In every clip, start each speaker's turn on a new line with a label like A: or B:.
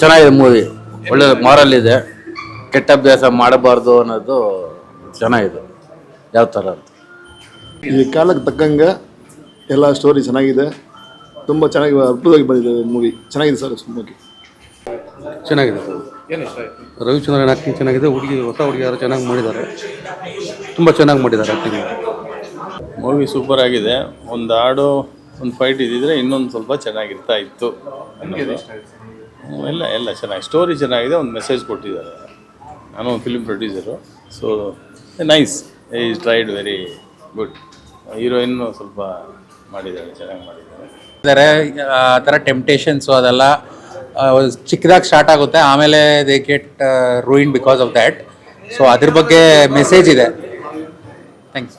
A: ಚೆನ್ನಾಗಿದೆ ಮೂವಿ, ಒಳ್ಳೆ ಮಾರಲ್ ಇದೆ, ಕೆಟ್ಟ ಅಭ್ಯಾಸ ಮಾಡಬಾರ್ದು ಅನ್ನೋದು ಚೆನ್ನಾಗಿದೆ. ಯಾವ ಥರ ಅಂತ
B: ಈ ಕಾಲಕ್ಕೆ ತಕ್ಕಂಗೆ ಎಲ್ಲ ಸ್ಟೋರಿ ಚೆನ್ನಾಗಿದೆ, ತುಂಬ ಚೆನ್ನಾಗಿ ಅದ್ಭುತವಾಗಿ ಬಂದಿದೆ ಮೂವಿ. ಚೆನ್ನಾಗಿದೆ ಸರ್ ಮೂವಿ.
C: ಚೆನ್ನಾಗಿದೆ ಸರ್. ರವಿಚಂದ್ರನ್ ಆ್ಯಕ್ಟಿಂಗ್ ಚೆನ್ನಾಗಿದೆ. ಹೊಸ ಹುಡುಗಿ ಯಾರು ಚೆನ್ನಾಗಿ ಮಾಡಿದ್ದಾರೆ, ತುಂಬ ಚೆನ್ನಾಗಿ ಮಾಡಿದ್ದಾರೆ ಆ್ಯಕ್ಟಿಂಗ್.
D: ಮೂವಿ ಸೂಪರ್ ಆಗಿದೆ. ಒಂದು ಹಾಡು ಒಂದು ಫೈಟ್ ಇದ್ದಿದ್ರೆ ಇನ್ನೊಂದು ಸ್ವಲ್ಪ ಚೆನ್ನಾಗಿರ್ತಾ ಇತ್ತು. ಎಲ್ಲ ಚೆನ್ನಾಗಿ, ಸ್ಟೋರಿ ಚೆನ್ನಾಗಿದೆ, ಒಂದು ಮೆಸೇಜ್ ಕೊಟ್ಟಿದ್ದಾರೆ. ನಾನು ಒಂದು film producer, so nice, is tried very good. Heroine ಸ್ವಲ್ಪ ಮಾಡಿದ್ದಾರೆ, ಚೆನ್ನಾಗಿ ಮಾಡಿದ್ದಾರೆ.
E: ಆ ಥರ ಟೆಂಪ್ಟೇಷನ್ಸು ಅದೆಲ್ಲ ಚಿಕ್ಕದಾಗಿ ಸ್ಟಾರ್ಟ್ ಆಗುತ್ತೆ, ಆಮೇಲೆ they get ruin because of that. So ಅದ್ರ ಬಗ್ಗೆ ಮೆಸೇಜ್ ಇದೆ. ಥ್ಯಾಂಕ್ಸ್.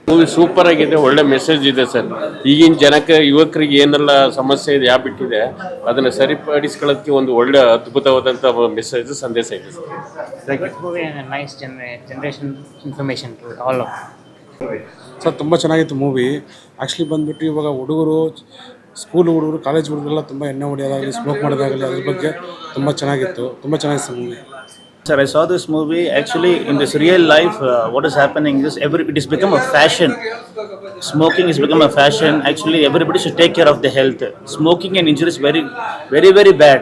F: ಮೂವಿ ಸೂಪರ್ ಆಗಿದೆ, ಒಳ್ಳೆ ಮೆಸೇಜ್ ಇದೆ ಸರ್. ಈಗಿನ ಜನಕ್ಕೆ, ಯುವಕರಿಗೆ ಏನೆಲ್ಲ ಸಮಸ್ಯೆ ಇದೆ, ಬಿಟ್ಟಿದೆ, ಅದನ್ನು ಸರಿಪಡಿಸ್ಕೊಳ್ಳೋದಕ್ಕೆ ಒಂದು ಒಳ್ಳೆ ಅದ್ಭುತವಾದಂಥ ಮೆಸೇಜ್, ಸಂದೇಶ ಇದೆ sir.
G: Nice generation information to all of
C: sir. ತುಂಬ ಚೆನ್ನಾಗಿತ್ತು ಮೂವಿ. ಆ್ಯಕ್ಚುಲಿ ಬಂದುಬಿಟ್ಟು ಇವಾಗ ಹುಡುಗರು, ಸ್ಕೂಲ್ ಹುಡುಗರು, ಕಾಲೇಜ್ ಹುಡುಗರೆಲ್ಲ ತುಂಬ ಎಣ್ಣೆ ಹೊಡೆಯೋದಾಗಲಿ, ಸ್ಮೋಕ್ ಮಾಡೋದಾಗಲಿ, ಅದ್ರ ಬಗ್ಗೆ ತುಂಬ ಚೆನ್ನಾಗಿತ್ತು. ತುಂಬ ಚೆನ್ನಾಗಿತ್ತು movie.
H: Sir, I saw this movie. Actually, in this real life, what is happening is it has become a fashion. Smoking has become a fashion. Actually, everybody should take care of their health. Smoking and injury is very, very, very bad.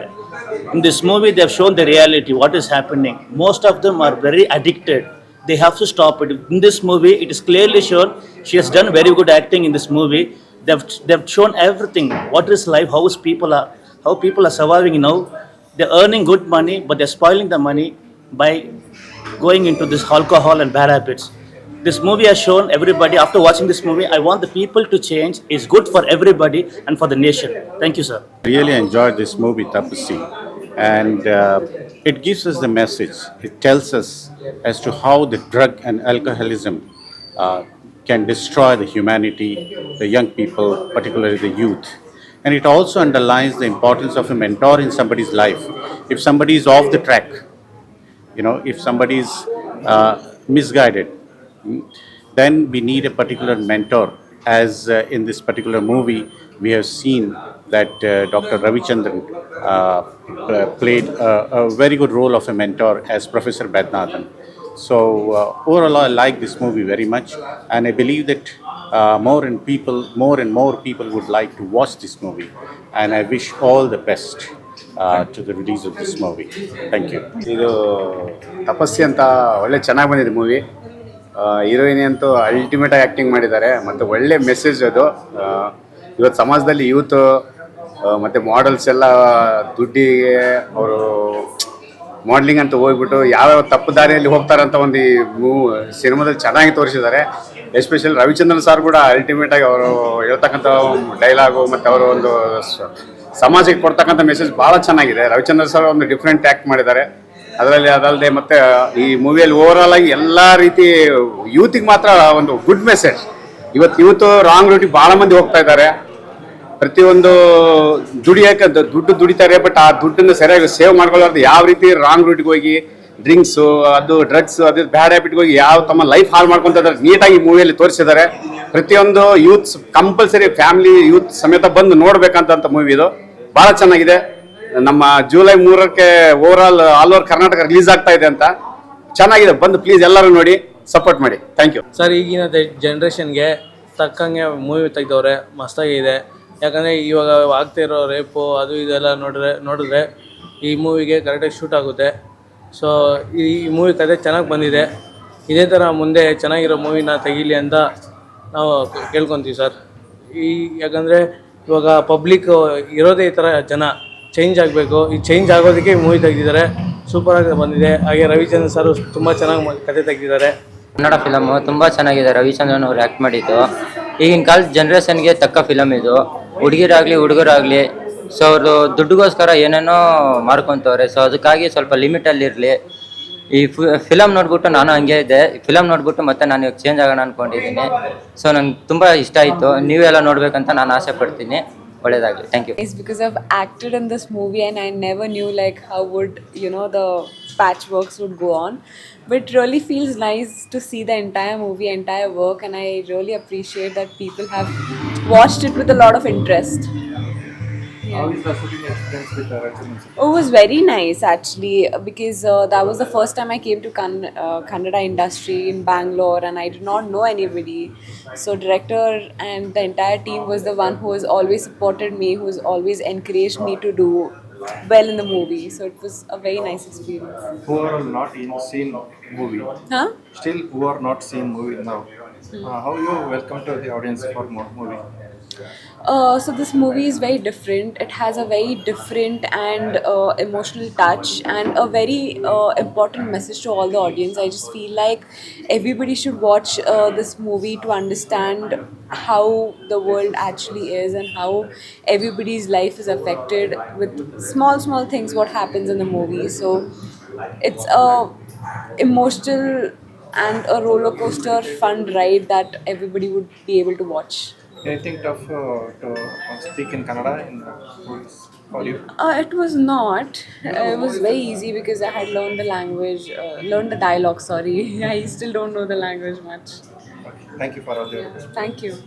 H: In this movie, they have shown the reality, what is happening. Most of them are very addicted. They have to stop it. In this movie, it is clearly shown. She has done very good acting in this movie. They've shown everything. What is life? How people are surviving now. They're earning good money, but they're spoiling the money by going into this alcohol and bad habits. This movie has shown everybody. After watching this movie, I want the people to change. It's good for everybody and for the nation. Thank you, sir.
I: Really enjoyed this movie, Tapasya, and it gives us the message. It tells us as to how the drug and alcoholism can destroy the humanity, the young people, particularly the youth. And it also underlines the importance of a mentor in somebody's life. If somebody is off the track, if somebody is misguided, then we need a particular mentor. As in this particular movie, we have seen that Dr. Ravichandran played a very good role of a mentor as Professor Badnathan. So overall, I like this movie very much, and I believe that more and more people would like to watch this movie, and I wish all the best to the release of this movie. Thank you.
J: ಇದು ತಪಸ್ಸಿ ಅಂತ ಒಳ್ಳೆ ಚೆನ್ನಾಗಿ ಬಂದಿದೆ movie. Heroine ಅಂತೂ ultimate acting ಮಾಡಿದ್ದಾರೆ, ಮತ್ತು ಒಳ್ಳೆ message ಅದು. ಇವತ್ತು ಸಮಾಜದಲ್ಲಿ ಯೂತ್ ಮತ್ತು ಮಾಡೆಲ್ಸ್ ಎಲ್ಲ ದುಡ್ಡಿಗೆ ಅವರು ಮಾಡ್ಲಿಂಗ್ ಅಂತ ಹೋಗ್ಬಿಟ್ಟು ಯಾವ್ಯಾವ ತಪ್ಪು ದಾರಿಯಲ್ಲಿ ಹೋಗ್ತಾರಂತ ಒಂದು ಸಿನಿಮಾದಲ್ಲಿ ಚೆನ್ನಾಗಿ ತೋರಿಸಿದ್ದಾರೆ. ಎಸ್ಪೆಷಲಿ ರವಿಚಂದ್ರನ್ ಸರ್ ಕೂಡ ಅಲ್ಟಿಮೇಟಾಗಿ ಅವರು ಹೇಳ್ತಕ್ಕಂಥ ಡೈಲಾಗು ಮತ್ತು ಅವರು ಒಂದು ಸಮಾಜಕ್ಕೆ ಕೊಡ್ತಕ್ಕಂಥ ಮೆಸೇಜ್ ಭಾಳ ಚೆನ್ನಾಗಿದೆ. ರವಿಚಂದ್ರನ್ ಸರ್ ಒಂದು ಡಿಫ್ರೆಂಟ್ ಆ್ಯಕ್ಟ್ ಮಾಡಿದ್ದಾರೆ ಅದಲ್ಲದೆ. ಮತ್ತು ಈ ಮೂವಿಯಲ್ಲಿ ಓವರಾಲ್ ಆಗಿ ಎಲ್ಲ ರೀತಿ ಯೂತಿಗೆ ಮಾತ್ರ ಒಂದು ಗುಡ್ ಮೆಸೇಜ್. ಇವತ್ತು ಯೂತ್ ರಾಂಗ್ ರೂಟಿಗೆ ಭಾಳ ಮಂದಿ ಹೋಗ್ತಾ ಇದ್ದಾರೆ. ಪ್ರತಿಯೊಂದು ದುಡಿಯೋಕೆ ದುಡ್ಡು ದುಡಿತಾರೆ, ಬಟ್ ಆ ದುಡ್ಡನ್ನು ಸರಿಯಾಗಿ ಸೇವ್ ಮಾಡ್ಕೊಳ್ಳೋದು ಯಾವ ರೀತಿ ರಾಂಗ್ ರೂಟಿಗೆ ಹೋಗಿ ಡ್ರಿಂಕ್ಸು, ಅದು ಡ್ರಗ್ಸ್, ಅದು ಬ್ಯಾಡ್ ಹ್ಯಾಬಿಟ್ಗೆ ಹೋಗಿ ಯಾವ ತಮ್ಮ ಲೈಫ್ ಹಾಳು ಮಾಡ್ಕೊತಾರೆ ನೀಟಾಗಿ ಮೂವಿಯಲ್ಲಿ ತೋರಿಸಿದ್ದಾರೆ. ಪ್ರತಿಯೊಂದು ಯೂತ್ಸ್ ಕಂಪಲ್ಸರಿ ಫ್ಯಾಮಿಲಿ ಯೂತ್ ಸಮೇತ ಬಂದು ನೋಡ್ಬೇಕಂತ ಮೂವಿ ಇದು. ಭಾಳ ಚೆನ್ನಾಗಿದೆ. ನಮ್ಮ ಜುಲೈ 3ಕ್ಕೆ ಆಲ್ ಓವರ್ ಕರ್ನಾಟಕ ರಿಲೀಸ್ ಆಗ್ತಾ ಇದೆ ಅಂತ. ಚೆನ್ನಾಗಿದೆ, ಬಂದು ಪ್ಲೀಸ್ ಎಲ್ಲರೂ ನೋಡಿ ಸಪೋರ್ಟ್ ಮಾಡಿ. Thank you
G: sir. ಈಗಿನ ಜನ್ರೇಷನ್ಗೆ ತಕ್ಕಂಗೆ ಮೂವಿ ತೆಗೆದವ್ರೆ, ಮಸ್ತಾಗಿದೆ. ಯಾಕಂದರೆ ಇವಾಗ ಆಗ್ತಿರೋ ರೇಪು ಅದು ಇದೆಲ್ಲ ನೋಡಿದ್ರೆ ಈ ಮೂವಿಗೆ ಕರೆಕ್ಟಾಗಿ ಶೂಟ್ ಆಗುತ್ತೆ. ಸೊ ಈ ಮೂವಿ ಕತೆ ಚೆನ್ನಾಗಿ ಬಂದಿದೆ. ಇದೇ ಥರ ಮುಂದೆ ಚೆನ್ನಾಗಿರೋ ಮೂವಿನ ತೆಗೀಲಿ ಅಂತ ನಾವು ಕೇಳ್ಕೊತೀವಿ ಸರ್. ಯಾಕಂದರೆ ಇವಾಗ ಪಬ್ಲಿಕ್ ಇರೋದೇ ಈ ಥರ ಜನ ಚೇಂಜ್ ಆಗಬೇಕು. ಈ ಚೇಂಜ್ ಆಗೋದಕ್ಕೆ ಈ ಮೂವಿ ತೆಗೆದಿದ್ದಾರೆ, ಸೂಪರಾಗಿ ಬಂದಿದೆ. ಹಾಗೆ ರವಿಚಂದ್ರನ್ ಸರ್ ತುಂಬ ಚೆನ್ನಾಗಿ ಕತೆ ತೆಗೆದಿದ್ದಾರೆ.
K: ಕನ್ನಡ ಫಿಲಮು ತುಂಬ ಚೆನ್ನಾಗಿದೆ. ರವಿಚಂದ್ರನ್ ಅವ್ರು ಆ್ಯಕ್ಟ್ ಮಾಡಿದ್ದು ಈಗಿನ ಕಾಲದ ಜನ್ರೇಷನ್ಗೆ ತಕ್ಕ ಫಿಲಮ್ ಇದು. ಹುಡುಗಿರಾಗಲಿ ಹುಡುಗರಾಗಲಿ ಸೊ ಅವರು ದುಡ್ಡಿಗೋಸ್ಕರ ಏನೇನೋ ಮಾಡ್ಕೊತವ್ರೆ. ಸೊ ಅದಕ್ಕಾಗಿ ಸ್ವಲ್ಪ ಲಿಮಿಟಲ್ಲಿರಲಿ. ಈ ಫಿಲಮ್ ನೋಡ್ಬಿಟ್ಟು ನಾನು ಹಂಗೆ ಇದ್ದೆ. ಫಿಲಮ್ ನೋಡ್ಬಿಟ್ಟು ಮತ್ತೆ ನಾನು ಇವಾಗ ಚೇಂಜ್ ಆಗೋಣ ಅಂದ್ಕೊಂಡಿದ್ದೀನಿ. ಸೊ ನಂಗೆ ತುಂಬ ಇಷ್ಟ ಆಯಿತು. ನೀವೆಲ್ಲ ನೋಡಬೇಕಂತ ನಾನು ಆಸೆ ಪಡ್ತೀನಿ. ಒಳ್ಳೆಯದಾಗಲಿ. Thank you.
L: It's because I've acted in this movie and I never knew like how would the patchworks would go on. But it really feels nice to see the entire movie, entire work, and I really appreciate that people have watched it with a lot of interest.
M: How is the shooting experience with Rajamouli?
L: Oh, it was very nice actually because that was the first time I came to Kannada industry in Bangalore and I did not know anybody. So director and the entire team was the one who has always supported me, who has always encouraged me to do well in the movie. So it was a very nice experience.
M: Who are not in seen movie,
L: Huh?
M: still who are not seen movie now, how you welcome to the audience for more movie?
L: So this movie is very different. It has a very different and emotional touch and a very important message to all the audience. I just feel like everybody should watch this movie to understand how the world actually is and how everybody's life is affected with small things what happens in the movie. So it's a emotional and a roller coaster fun ride that everybody would be able to watch.
M: Anything tough to speak in Kannada in movies for you?
L: It was not. It was very easy because I had learned the language, learned the dialogue. Sorry, I still don't know the language much.
M: Okay. Thank you for all your
L: Thank you.